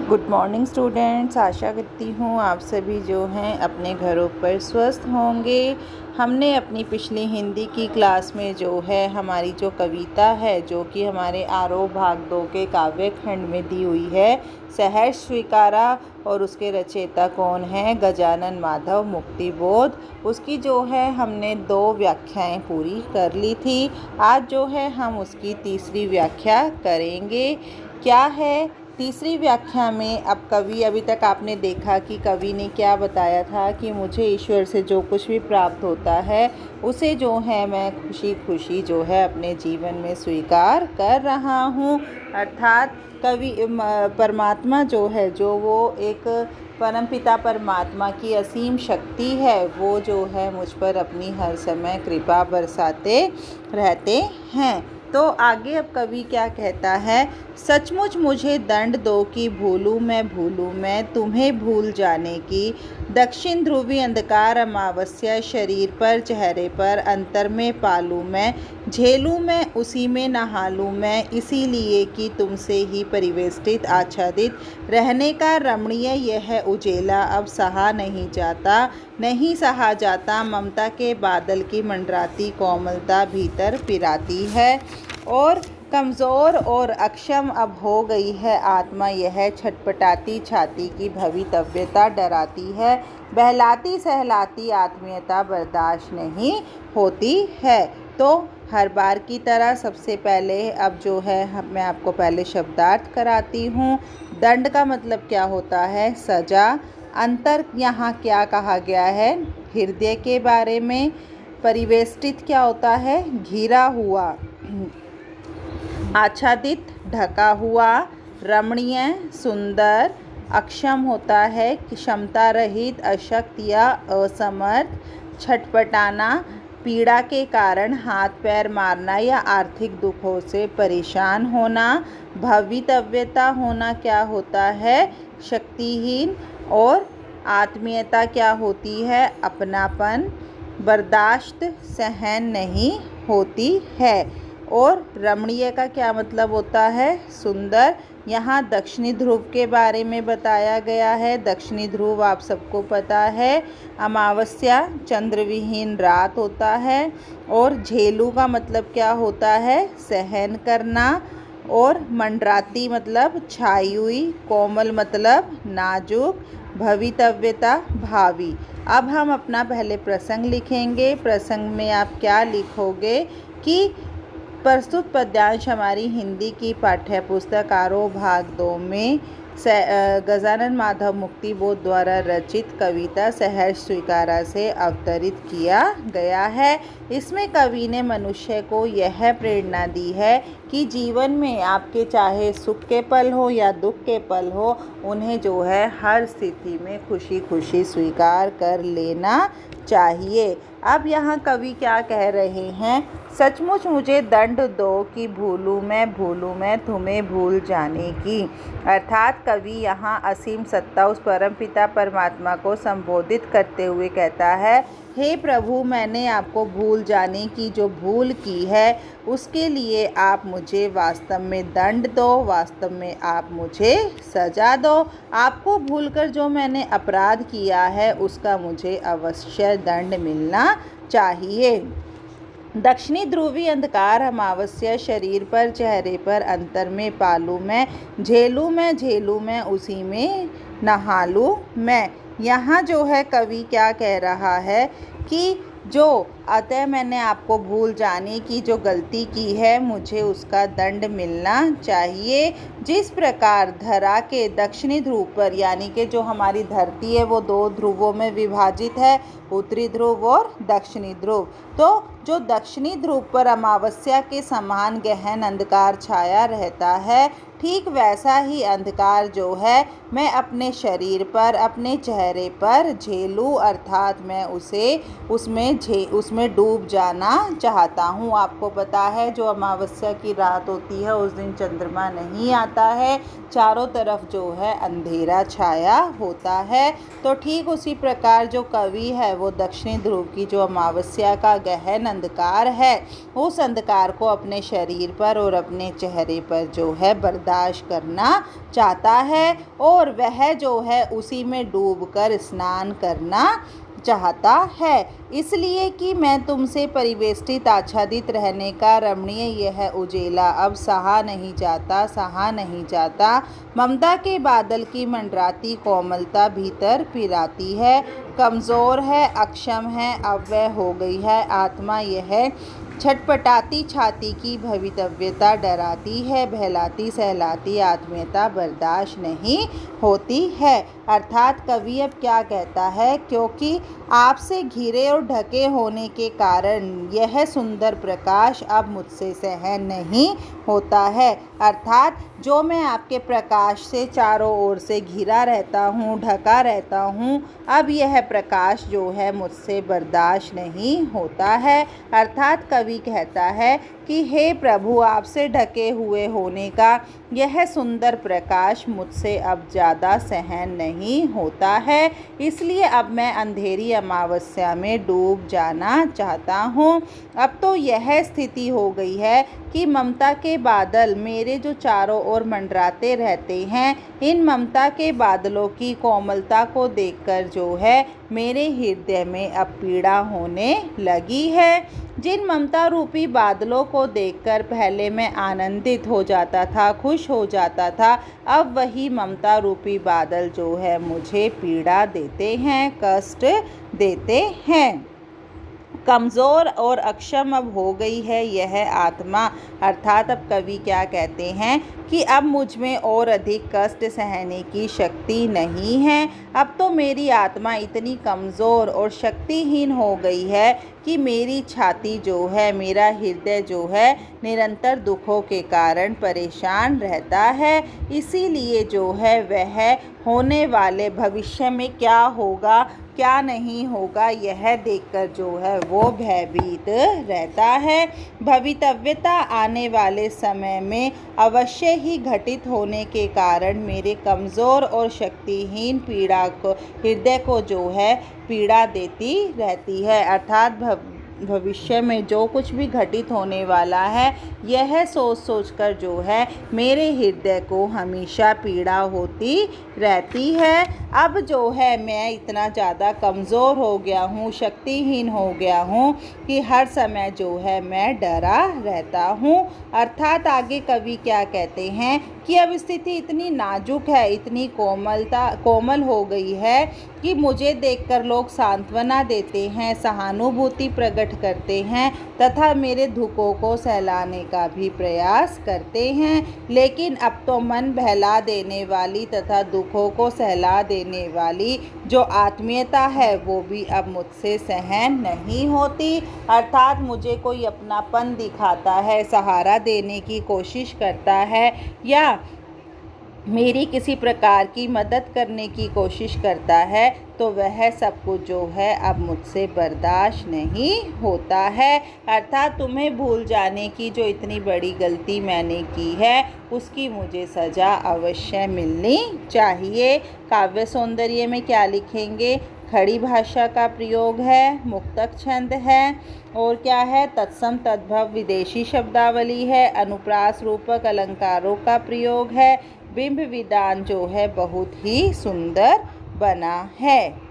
Good morning students. आशा करती हूँ आप सभी जो हैं अपने घरों पर स्वस्थ होंगे। हमने अपनी पिछली हिंदी की क्लास में जो है हमारी जो कविता है जो कि हमारे आरोह भाग 2 के काव्य खंड में दी हुई है, सहर्ष स्वीकारा, और उसके रचयिता कौन हैं? गजानन माधव मुक्तिबोध। उसकी जो है हमने 2 व्याख्याएं पूरी कर ली थी। आज जो है हम उसकी तीसरी व्याख्या करेंगे। क्या है तीसरी व्याख्या में? अब कवि, अभी तक आपने देखा कि कवि ने क्या बताया था कि मुझे ईश्वर से जो कुछ भी प्राप्त होता है उसे जो है मैं खुशी खुशी जो है अपने जीवन में स्वीकार कर रहा हूँ। अर्थात कवि परमात्मा जो है, जो वो एक परमपिता परमात्मा की असीम शक्ति है, वो जो है मुझ पर अपनी हर समय कृपा बरसाते रहते हैं। तो आगे अब कवि क्या कहता है? सचमुच मुझे दंड दो कि भूलूं मैं तुम्हें भूल जाने की। दक्षिण ध्रुवी अंधकार अमावस्या शरीर पर चेहरे पर अंतर में पालूं मैं, झेलूं मैं उसी में नहालूं मैं, इसीलिए कि तुमसे ही परिवेष्टित आच्छादित रहने का रमणीय यह उजेला अब नहीं सहा जाता। ममता के बादल की मंडराती कोमलता भीतर पिराती है और कमज़ोर और अक्षम अब हो गई है आत्मा, यह छटपटाती छाती की भवितव्यता डराती है, बहलाती सहलाती आत्मीयता बर्दाश्त नहीं होती है। तो हर बार की तरह सबसे पहले अब जो है मैं आपको पहले शब्दार्थ कराती हूँ। दंड का मतलब क्या होता है? सजा। अंतर यहाँ क्या कहा गया है? हृदय के बारे में। परिवेष्टित क्या होता है? घिरा हुआ। आच्छादित ढका हुआ। रमणीय सुंदर। अक्षम होता है क्षमता रहित, अशक्त या असमर्थ। छटपटाना पीड़ा के कारण हाथ पैर मारना या आर्थिक दुखों से परेशान होना। भवितव्यता होना क्या होता है? शक्तिहीन। और आत्मीयता क्या होती है? अपनापन। बर्दाश्त सहन नहीं होती है। और रमणीय का क्या मतलब होता है? सुंदर। यहाँ दक्षिणी ध्रुव के बारे में बताया गया है। दक्षिणी ध्रुव आप सबको पता है, अमावस्या चंद्रविहीन रात होता है। और झेलू का मतलब क्या होता है? सहन करना। और मंडराती मतलब छाई हुई। कोमल मतलब नाजुक। भवितव्यता भावी। अब हम अपना पहले प्रसंग लिखेंगे। प्रसंग में आप क्या लिखोगे कि प्रस्तुत पद्यांश हमारी हिंदी की पाठ्य पुस्तक आरोह भाग 2 में गजानन माधव मुक्तिबोध द्वारा रचित कविता सहर्ष स्वीकारा से अवतरित किया गया है। इसमें कवि ने मनुष्य को यह प्रेरणा दी है कि जीवन में आपके चाहे सुख के पल हो या दुख के पल हो, उन्हें जो है हर स्थिति में खुशी खुशी स्वीकार कर लेना चाहिए। अब यहाँ कवि क्या कह रहे हैं? सचमुच मुझे दंड दो कि भूलूं मैं तुम्हें भूल जाने की। अर्थात कवि यहाँ असीम सत्ता उस परमपिता परमात्मा को संबोधित करते हुए कहता है, हे प्रभु, मैंने आपको भूल जाने की जो भूल की है उसके लिए आप मुझे वास्तव में दंड दो, वास्तव में आप मुझे सजा दो। आपको भूलकर जो मैंने अपराध किया है उसका मुझे अवश्य दंड मिलना चाहिए। दक्षिणी ध्रुवी अंधकार अमावस्या शरीर पर चेहरे पर अंतर में पालूं मैं, झेलूं मैं उसी में नहालूं मैं। यहाँ जो है कवि क्या कह रहा है कि जो अतः मैंने आपको भूल जाने की जो गलती की है मुझे उसका दंड मिलना चाहिए। जिस प्रकार धरा के दक्षिणी ध्रुव पर, यानी कि जो हमारी धरती है वो 2 ध्रुवों में विभाजित है, उत्तरी ध्रुव और दक्षिणी ध्रुव। तो जो दक्षिणी ध्रुव पर अमावस्या के समान गहन अंधकार छाया रहता है, ठीक वैसा ही अंधकार जो है मैं अपने शरीर पर, अपने चेहरे पर झेलूं, अर्थात मैं उसमें डूब जाना चाहता हूँ। आपको पता है जो अमावस्या की रात होती है उस दिन चंद्रमा नहीं आता है, चारों तरफ जो है अंधेरा छाया होता है। तो ठीक उसी प्रकार जो कवि है वो दक्षिणी ध्रुव की जो अमावस्या का गहन अंधकार है, उस अंधकार को अपने शरीर पर और अपने चेहरे पर जो है बर्दाश्त बर्दाश्त करना चाहता है और वह जो है उसी में डूबकर स्नान करना चाहता है, इसलिए कि मैं तुमसे परिवेष्टित आच्छादित रहने का रमणीय यह उजेला अब सहा नहीं जाता। ममता के बादल की मंडराती कोमलता भीतर पिराती है, कमज़ोर है, अक्षम है, अब वह हो गई है आत्मा। यह छटपटाती छाती की भवितव्यता डराती है, बहलाती सहलाती आत्मीयता बर्दाश्त नहीं होती है। अर्थात कवि अब क्या कहता है, क्योंकि आपसे घिरे और ढके होने के कारण यह सुंदर प्रकाश अब मुझसे सहन नहीं होता है। अर्थात जो मैं आपके प्रकाश से चारों ओर से घिरा रहता हूँ, ढका रहता हूँ, अब यह प्रकाश जो है मुझसे बर्दाश्त नहीं होता है। अर्थात कवि कहता है कि हे प्रभु, आपसे ढके हुए होने का यह सुंदर प्रकाश मुझसे अब ज़्यादा सहन नहीं होता है, इसलिए अब मैं अंधेरी अमावस्या में डूब जाना चाहता हूँ। अब तो यह स्थिति हो गई है कि ममता के बादल मेरे जो चारों ओर मंडराते रहते हैं, इन ममता के बादलों की कोमलता को देखकर जो है मेरे हृदय में अब पीड़ा होने लगी है। जिन ममता रूपी बादलों को देखकर पहले मैं आनंदित हो जाता था, खुश हो जाता था, अब वही ममता रूपी बादल जो है मुझे पीड़ा देते हैं, कष्ट देते हैं। कमज़ोर और अक्षम अब हो गई है यह आत्मा। अर्थात अब कवि क्या कहते हैं कि अब मुझ में और अधिक कष्ट सहने की शक्ति नहीं है। अब तो मेरी आत्मा इतनी कमज़ोर और शक्तिहीन हो गई है कि मेरी छाती जो है, मेरा हृदय जो है निरंतर दुखों के कारण परेशान रहता है। इसीलिए जो है वह होने वाले भविष्य में क्या होगा क्या नहीं होगा यह देखकर जो है वो भयभीत रहता है। भवितव्यता आने वाले समय में अवश्य ही घटित होने के कारण मेरे कमज़ोर और शक्तिहीन हृदय को जो है पीड़ा देती रहती है। अर्थात भविष्य में जो कुछ भी घटित होने वाला है, यह सोच कर जो है मेरे हृदय को हमेशा पीड़ा होती रहती है। अब जो है मैं इतना ज़्यादा कमज़ोर हो गया हूँ, शक्तिहीन हो गया हूँ कि हर समय जो है मैं डरा रहता हूँ। अर्थात आगे कवि क्या कहते हैं कि अब स्थिति इतनी नाजुक है, इतनी कोमल हो गई है कि मुझे देखकर लोग सांत्वना देते हैं, सहानुभूति प्रकट करते हैं तथा मेरे दुखों को सहलाने का भी प्रयास करते हैं। लेकिन अब तो मन बहला देने वाली तथा दुखों को सहला देने वाली जो आत्मीयता है वो भी अब मुझसे सहन नहीं होती। अर्थात मुझे कोई अपनापन दिखाता है, सहारा देने की कोशिश करता है या मेरी किसी प्रकार की मदद करने की कोशिश करता है, तो वह सब कुछ जो है अब मुझसे बर्दाश्त नहीं होता है। अर्थात तुम्हें भूल जाने की जो इतनी बड़ी गलती मैंने की है उसकी मुझे सज़ा अवश्य मिलनी चाहिए। काव्य सौंदर्य में क्या लिखेंगे, खड़ी भाषा का प्रयोग है, मुक्तक छंद है और क्या है, तत्सम तद्भव विदेशी शब्दावली है, अनुप्रास रूपक अलंकारों का प्रयोग है, बिंब विधान जो है बहुत ही सुंदर बना है।